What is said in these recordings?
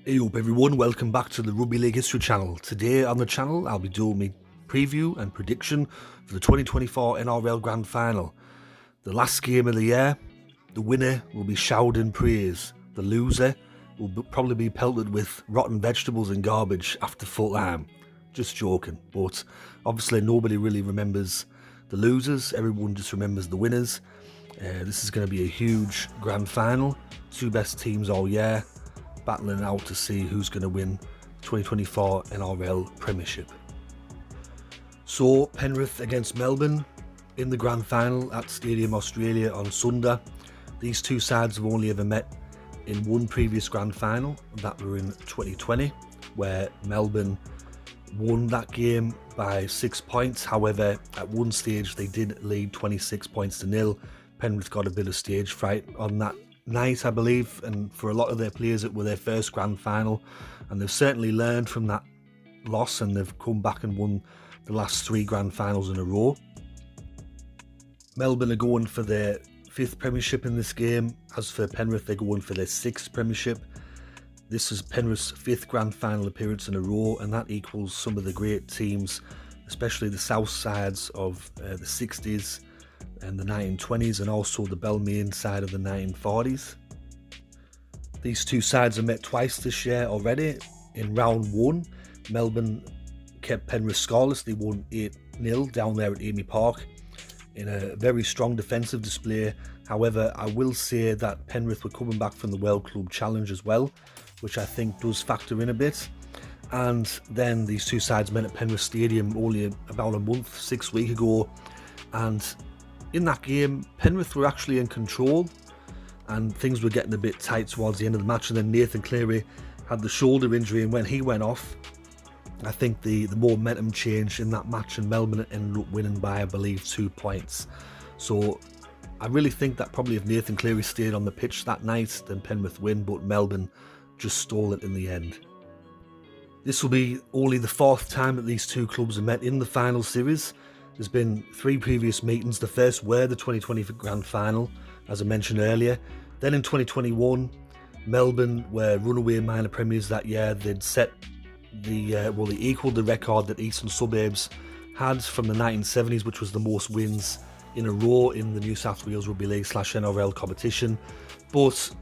Hey up everyone, welcome back to the Rugby League History channel. Today on the channel I'll be doing my preview and prediction for the 2024 NRL Grand Final. The last game of the year, the winner will be showered in praise. The loser will probably be pelted with rotten vegetables and garbage after full time. Just joking, but obviously nobody really remembers the losers, everyone just remembers the winners. This is going to be a huge grand final, two best teams all year, battling out to see who's going to win 2024 NRL Premiership. So Penrith against Melbourne in the grand final at Stadium Australia on Sunday. These two sides have only ever met in one previous grand final, and that were in 2020, where Melbourne won that game by 6 points. However, at one stage they did lead 26 points to nil. Penrith got a bit of stage fright on that night, I believe, and for a lot of their players it were their first grand final, and they've certainly learned from that loss and they've come back and won the last three grand finals in a row. Melbourne are going for their 5th premiership in this game. As for Penrith, they're going for their 6th premiership. This is Penrith's 5th grand final appearance in a row, and that equals some of the great teams, especially the south sides of the 60s and the 1920s, and also the Balmain side of the 1940s. These two sides have met twice this year already. In round 1, Melbourne kept Penrith scoreless. They won 8-0 down there at Amy Park in a very strong defensive display. However, I will say that Penrith were coming back from the World Club Challenge as well, which I think does factor in a bit. And then these two sides met at Penrith Stadium only about a month, 6 weeks ago, and in that game, Penrith were actually in control and things were getting a bit tight towards the end of the match, and then Nathan Cleary had the shoulder injury, and when he went off, I think the momentum changed in that match and Melbourne ended up winning by, I believe, 2 points. So I really think that probably if Nathan Cleary stayed on the pitch that night, then Penrith win, but Melbourne just stole it in the end. This will be only the 4th time that these two clubs have met in the final series. There's been 3 previous meetings. The first were the 2020 Grand Final, as I mentioned earlier. Then in 2021, Melbourne were runaway minor premiers that year. They'd set they equalled the record that Eastern Suburbs had from the 1970s, which was the most wins in a row in the New South Wales Rugby League / NRL competition. But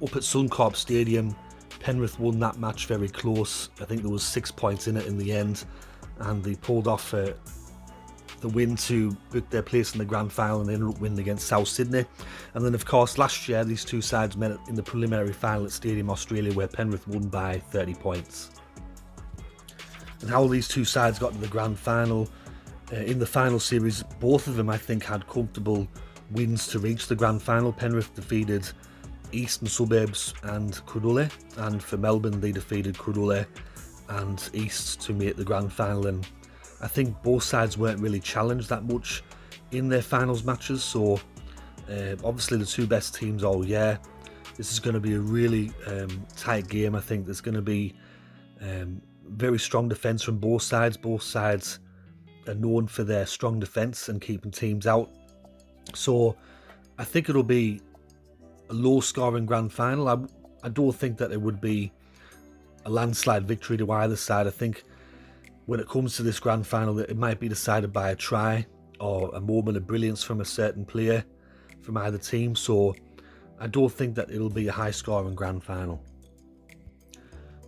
up at Suncorp Stadium, Penrith won that match very close. I think there was 6 points in it in the end, and they pulled off the win to book their place in the grand final, and they ended up winning against South Sydney. And then of course last year these two sides met in the preliminary final at Stadium Australia, where Penrith won by 30 points. And how these two sides got to the grand final, in the final series both of them I think had comfortable wins to reach the grand final. Penrith defeated Eastern Suburbs and Cronulla, and for Melbourne they defeated Cronulla and East to make the grand final, and I think both sides weren't really challenged that much in their finals matches. So obviously the two best teams all year. This is going to be a really tight game. I think there's going to be very strong defence from both sides. Both sides are known for their strong defence and keeping teams out. So I think it'll be a low scoring grand final. I don't think that it would be a landslide victory to either side. I think when it comes to this grand final, it might be decided by a try or a moment of brilliance from a certain player from either team. So I don't think that it'll be a high scoring grand final.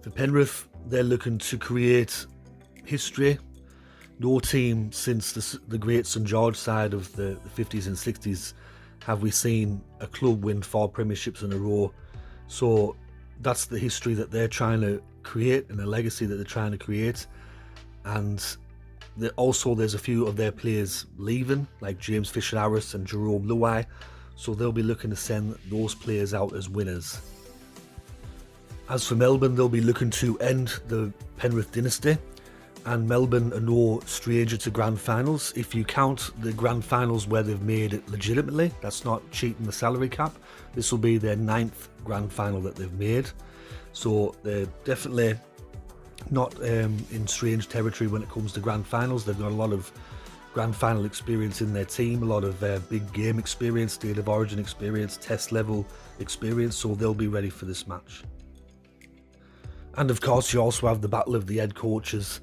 For Penrith, they're looking to create history. No team since the great St George side of the 50s and 60s have we seen a club win 4 premierships in a row. So that's the history that they're trying to create and the legacy that they're trying to create. And also there's a few of their players leaving, like James Fisher-Harris and Jerome Luai, so they'll be looking to send those players out as winners. As for Melbourne, they'll be looking to end the Penrith dynasty, and Melbourne are no stranger to grand finals. If you count the grand finals where they've made it legitimately, that's not cheating the salary cap, this will be their 9th grand final that they've made. So they're definitely not in strange territory when it comes to grand finals. They've got a lot of grand final experience in their team, a lot of big game experience, state of origin experience, test level experience, so they'll be ready for this match. And of course you also have the battle of the head coaches,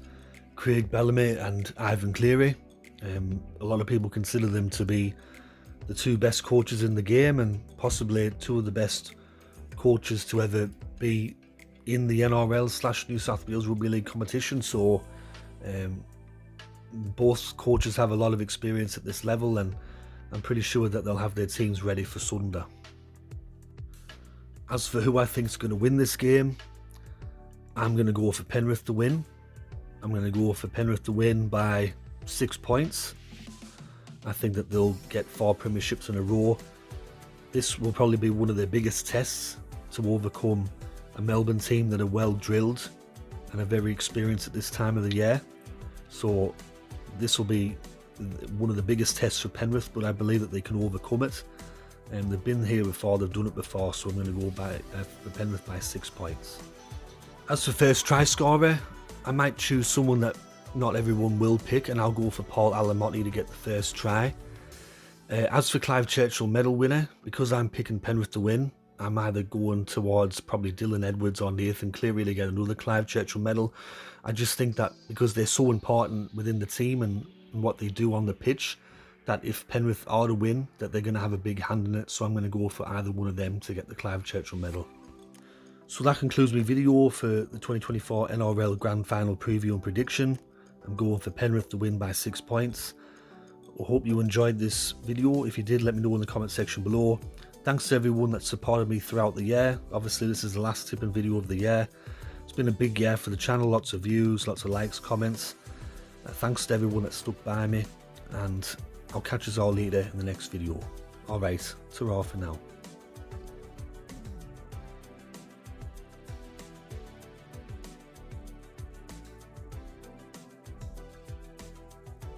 Craig Bellamy and Ivan Cleary. A lot of people consider them to be the two best coaches in the game and possibly two of the best coaches to ever be in the NRL/New South Wales Rugby League competition. So both coaches have a lot of experience at this level, and I'm pretty sure that they'll have their teams ready for Sunday. As for who I think is going to win this game, I'm going to go for Penrith to win. I'm going to go for Penrith to win by 6 points. I think that they'll get 4 premierships in a row. This will probably be one of their biggest tests to overcome a Melbourne team that are well drilled and are very experienced at this time of the year. So this will be one of the biggest tests for Penrith, but I believe that they can overcome it. And they've been here before, they've done it before, so I'm going to go for Penrith by 6 points. As for first try scorer, I might choose someone that not everyone will pick, and I'll go for Paul Alamotti to get the first try. As for Clive Churchill medal winner, because I'm picking Penrith to win, I'm either going towards probably Dylan Edwards or Nathan Cleary to get another Clive Churchill medal. I just think that because they're so important within the team and what they do on the pitch, that if Penrith are to win, that they're going to have a big hand in it. So I'm going to go for either one of them to get the Clive Churchill medal. So that concludes my video for the 2024 NRL Grand Final preview and prediction. I'm going for Penrith to win by 6 points. I hope you enjoyed this video. If you did, let me know in the comment section below. Thanks to everyone that supported me throughout the year. Obviously this is the last tipping video of the year. It's been a big year for the channel, lots of views, lots of likes, comments. Thanks to everyone that stuck by me, and I'll catch us all later in the next video. Alright, ta-ra for now.